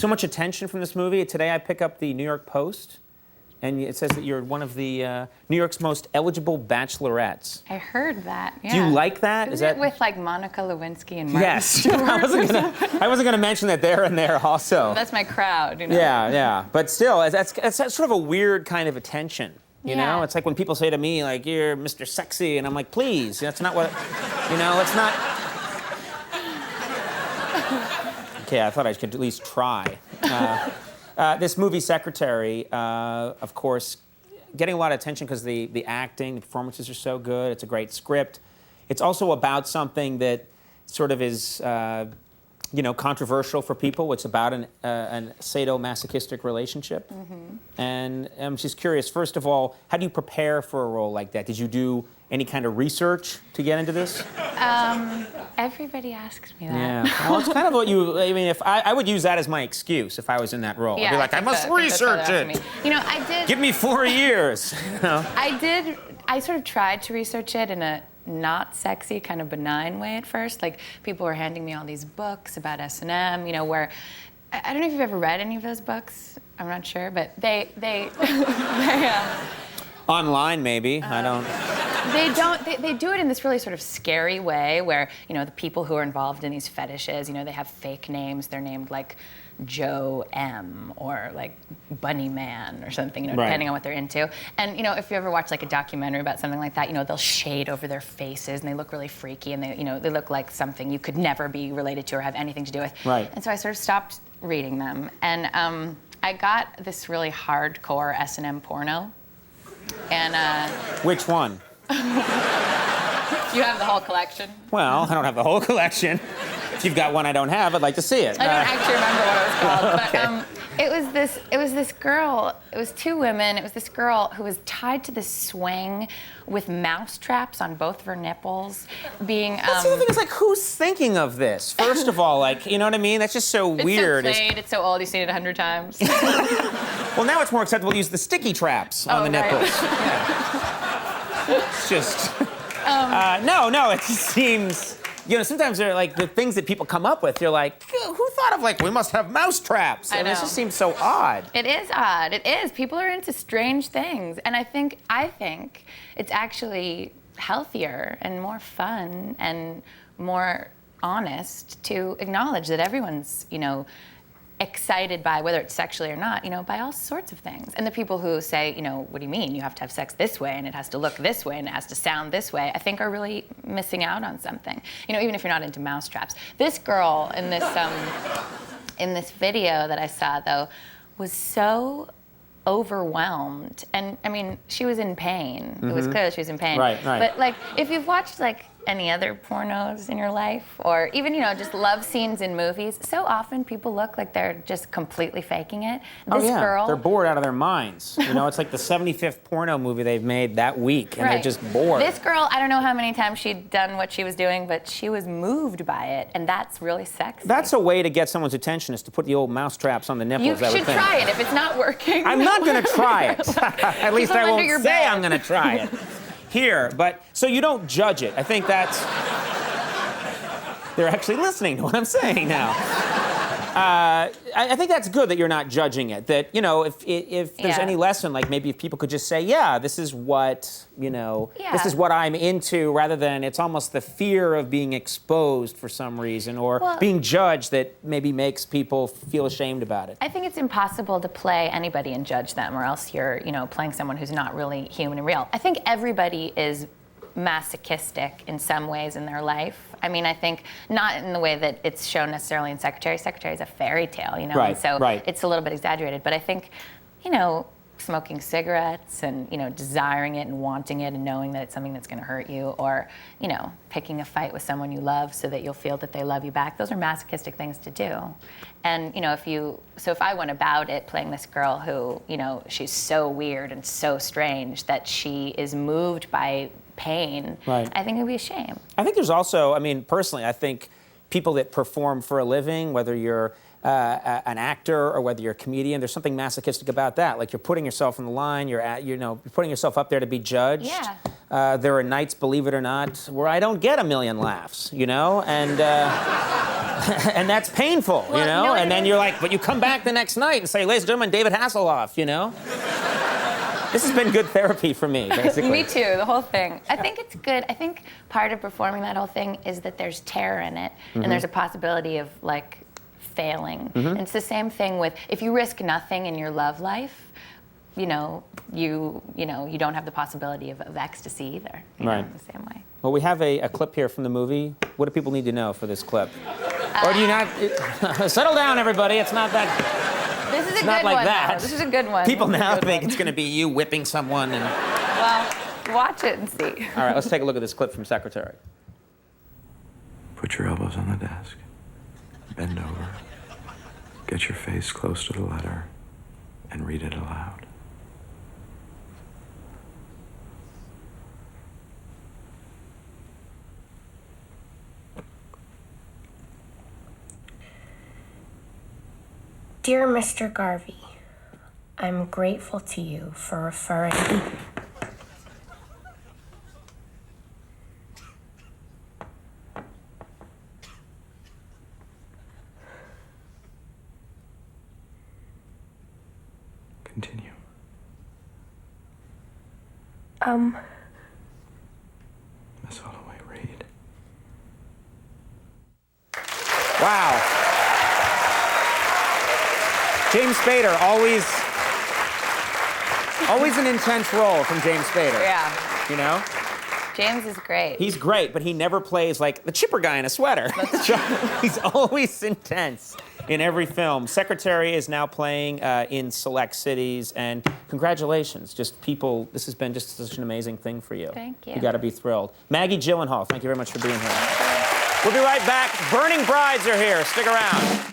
so much attention from this movie. Today I pick up the New York Post, and it says that you're one of the New York's most eligible bachelorettes. I heard that, yeah. Do you like that? Isn't it with, like, Monica Lewinsky and Martin Yes. Stewart? I wasn't gonna mention that they're in there also. That's my crowd, you know? Yeah. But still, that's sort of a weird kind of attention. You know, it's like when people say to me, like, you're Mr. Sexy, and I'm like, please, that's not what, let's not. Okay, I thought I could at least try. This movie, Secretary, of course, getting a lot of attention because the acting, the performances are so good. It's a great script. It's also about something that sort of is, controversial for people. It's about an sadomasochistic relationship. Mm-hmm. And I'm just curious, first of all, how do you prepare for a role like that? Did you do any kind of research to get into this? Everybody asks me that. Yeah. Well, it's kind of what if I would use that as my excuse if I was in that role. Yeah, I'd be like, I must research it. You know, I did. Give me 4 years. I sort of tried to research it in a not sexy, kind of benign way at first. Like, people were handing me all these books about S&M, where, I don't know if you've ever read any of those books. I'm not sure, but they Online, maybe. I don't. They do it in this really sort of scary way where, the people who are involved in these fetishes, they have fake names. They're named like Joe M or like Bunny Man or something, depending on what they're into. And, if you ever watch like a documentary about something like that, they'll shade over their faces and they look really freaky and they look like something you could never be related to or have anything to do with. Right. And so I sort of stopped reading them. And I got this really hardcore S&M porno. And Which one? You have the whole collection? Well, I don't have the whole collection. If you've got one I don't have, I'd like to see it. I don't actually remember what it was called, Okay. but it was this girl. It was two women. It was this girl who was tied to this swing with mouse traps on both of her nipples, being. That's the other thing is like, who's thinking of this? First of all, like, you know what I mean? That's just so weird. It's so played. It's so old. You've seen it 100 times. Well, now it's more acceptable to use the sticky traps on the nipples. Yeah. It's just. No. It just seems. Sometimes they're like the things that people come up with. You're like, who thought of like we must have mouse traps? I know. It just seems so odd. It is odd. It is. People are into strange things, and I think it's actually healthier and more fun and more honest to acknowledge that everyone's, excited by, whether it's sexually or not, by all sorts of things. And the people who say, what do you mean? You have to have sex this way, and it has to look this way, and it has to sound this way, I think are really missing out on something. Even if you're not into mousetraps. This girl in this video that I saw, though, was so overwhelmed. And, I mean, she was in pain. Mm-hmm. It was clear that she was in pain. Right. But, like, if you've watched, like, any other pornos in your life, or even, just love scenes in movies, so often people look like they're just completely faking it. This girl... They're bored out of their minds. It's like the 75th porno movie they've made that week, and they're just bored. This girl, I don't know how many times she'd done what she was doing, but she was moved by it, and that's really sexy. That's a way to get someone's attention, is to put the old mouse traps on the nipples. You should try it. If it's not working... I'm not going to try it. At least I won't say I'm going to try it. Here, but so you don't judge it. I think that's. They're actually listening to what I'm saying now. I think that's good that you're not judging it. That if there's any lesson, like maybe if people could just say, this is what this is what I'm into, rather than it's almost the fear of being exposed for some reason or being judged that maybe makes people feel ashamed about it. I think it's impossible to play anybody and judge them, or else you're playing someone who's not really human and real. I think everybody is masochistic in some ways in their life. I mean, I think not in the way that it's shown necessarily in Secretary. Secretary is a fairy tale, Right, and so right. It's a little bit exaggerated. But I think, smoking cigarettes and, desiring it and wanting it and knowing that it's something that's going to hurt you, or, picking a fight with someone you love so that you'll feel that they love you back. Those are masochistic things to do. And, if I went about it playing this girl who, she's so weird and so strange that she is moved by pain, right. I think it would be a shame. I think there's also, personally, I think people that perform for a living, whether you're an actor or whether you're a comedian, there's something masochistic about that. Like, you're putting yourself on the line, you're putting yourself up there to be judged. Yeah. There are nights, believe it or not, where I don't get a million laughs, and And that's painful, Well, you know? what And it then is? you're like, but you come back the next night and say, ladies and gentlemen, David Hasselhoff, you know? This has been good therapy for me, basically. Me too, the whole thing. I think it's good. I think part of performing that whole thing is that there's terror in it, and there's a possibility of, like, failing. And it's the same thing with, if you risk nothing in your love life, you don't have the possibility of ecstasy either. You know, in the same way. Well, we have a clip here from the movie. What do people need to know for this clip? Or do you not? Settle down, everybody. It's not that. This is a not good like one. that. Though. This is a good one. People now think it's going to be you whipping someone. And... Well, watch it and see. All right, let's take a look at this clip from Secretary. Put your elbows on the desk. Bend over. Get your face close to the letter and read it aloud. Dear Mr. Garvey, I'm grateful to you for referring... Continue. Miss Holloway, read. Wow. James Spader, always an intense role from James Spader. Yeah. You know? James is great. He's great, but he never plays like the chipper guy in a sweater. He's always intense in every film. Secretary is now playing in select cities, and congratulations. Just people, this has been just such an amazing thing for you. Thank you. You gotta be thrilled. Maggie Gyllenhaal, thank you very much for being here. We'll be right back. Burning Brides are here. Stick around.